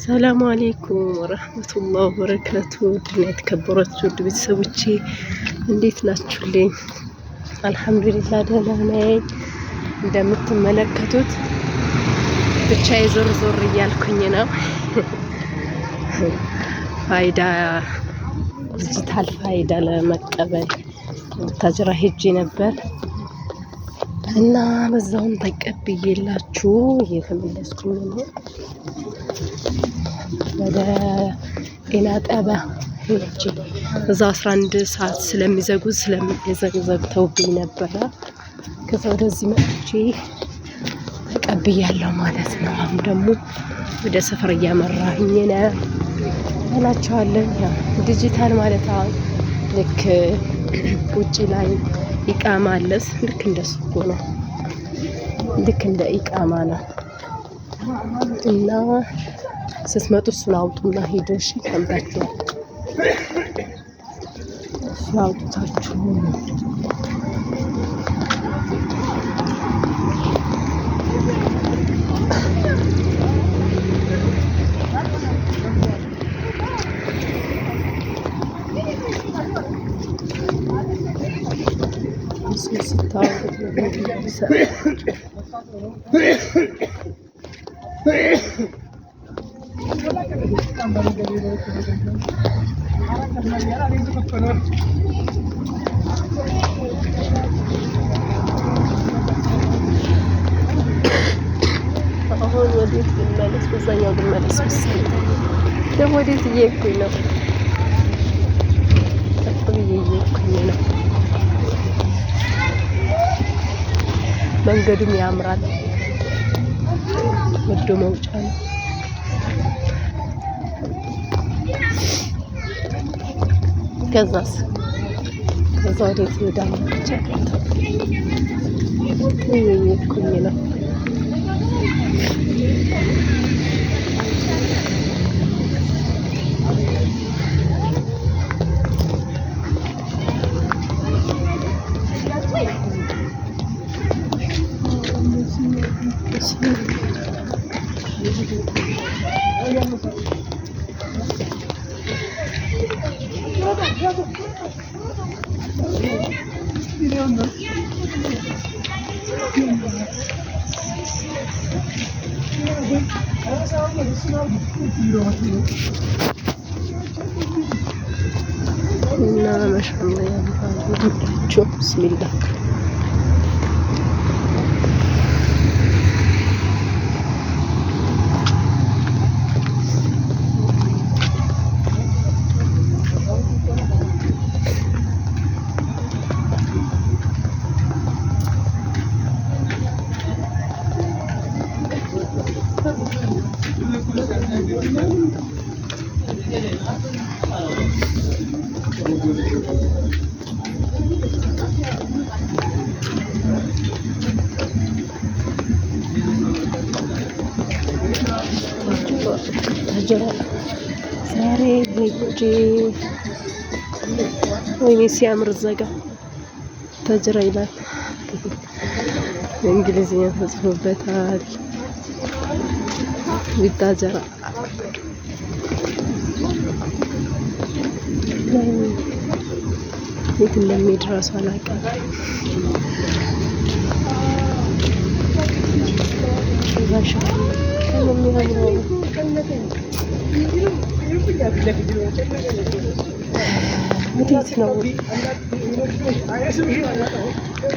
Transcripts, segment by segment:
ሰላም አለይኩም ወራህመቱላሂ ወበረካቱ። ድና የተከበራችሁ ውድ ቤተሰቦቼ እንዴት ናችሁልኝ? አልሐምዱሊላህ ደህና ነኝ። እንደምትመለከቱት ብቻ ዞር ዞር እያልኩኝ ነው። ፋይዳ ዲጂታል ፋይዳ ለመቀበል ታጅራ ሄጄ ነበር እና በዛውም ተቀብዬላችሁ እየተመለስኩኝ ነው። ወደ ጤና ጣቢያ ሄጄ እዛ 11 ሰዓት ስለሚዘግተውብኝ ነበረ። ከዛ ወደዚህ መጥቼ ተቀብያለሁ ማለት ነው። አሁን ደግሞ ወደ ሰፈር እያመራሁኝ ነው እላቸዋለሁ። ያው ዲጂታል ማለት ልክ ውጪ ላይ ኢቃማ አለስ ልክ እንደሱ እኮ ነው። ልክ እንደ ኢቃማ ነው እና ስትመጡ እሱን አውጡና ሂዱ። እሺ ከምታችሁ እሱ አውጥታችሁ እሱ ስታወጡ አሁን ወዴት ልመለስ? በዛኛው ልመለስ መሰለኝ። ደግሞ ወዴት እየሄድኩኝ ነው? እየሄድኩኝ ነው። መንገዱም ያምራል። ወዶ መውጫ ነው። ከዛ ወዴት እሄዳለሁ? እየሄድኩኝ ነው። እና ማሻአላ ያምራችሁ። ቢስሚላህ ዛሬ ሄጄ ወይኔ ሲያምር ዘጋ ታጅራ ይላል። እንግሊዝኛ ተጽፎበታል። ቢታጀራ የት እንደሚሄድ እራሱ አላውቅም። ወዴት ነው?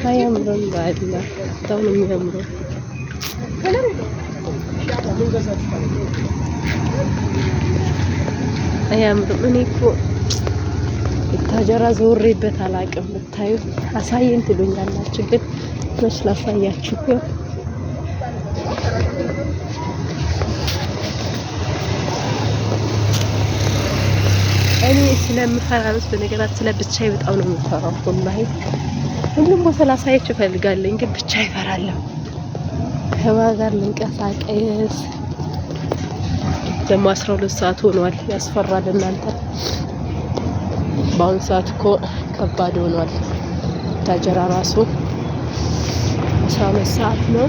አያምርም? ባላ በጣም ነው የሚያምረው። አያምርም? እኔ እኮ ታጀራ ዞሬበት አላውቅም። ብታዩ አሳየን ትሉኛላችሁ፣ ግን መች ላሳያችሁ። እኔ ስለምፈራ ነው። በነገራችን ላይ ብቻዬ በጣም ነው የምፈራው። ወላሂ ሁሉም ቦታ ላሳያችሁ እፈልጋለሁ፣ ግን ብቻዬ እፈራለሁ። ከማን ጋር ልንቀሳቀስ? ደግሞ 12 ሰዓት ሆኗል። ያስፈራል። እናንተ በአሁኑ ሰዓት እኮ ከባድ ሆኗል። ታጀራ ራሱ 12 ሰዓት ነው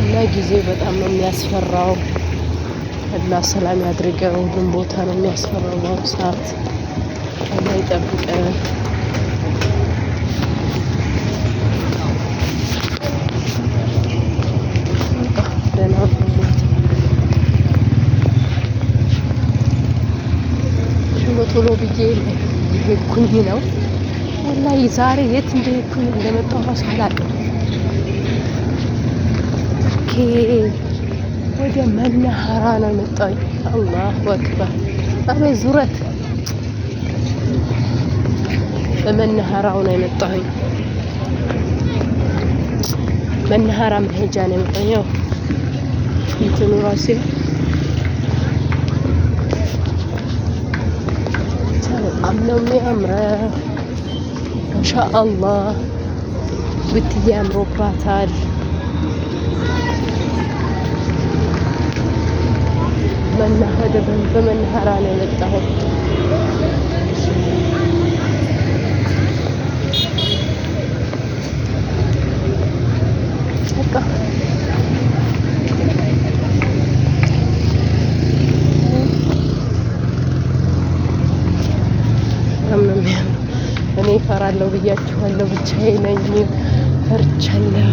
እና ጊዜው በጣም ነው የሚያስፈራው። እና ሰላም ያድርገው። ሁሉም ቦታ ነው የሚያስፈራው በአሁኑ ሰዓት። አላህ ይጠብቀን። ደህና ቶሎ ብዬ የሄድኩኝ ነው። ወላሂ ዛሬ የት እንደሄድኩኝ እንደመጣሁ እራሱ አላውቅም። ኦኬ ወደ መናኸራ ነው የመጣሁኝ። አላሁ አክበር። አረ ዙረት በመናኸራው ነው የመጣሁኝ። መናኸራ መሄጃ ነው የመጣሁኝ። ያው እንትኑ ራሴ በጣም ነው የሚያምረው። ማሻአላህ ብትዬ አምሮባታል። በመናኸራ ነው የመጣሁት። በቃ እኔ እፈራለሁ ብያችኋለሁ። ብቻዬን ነኝ፣ ፈርቻለሁ።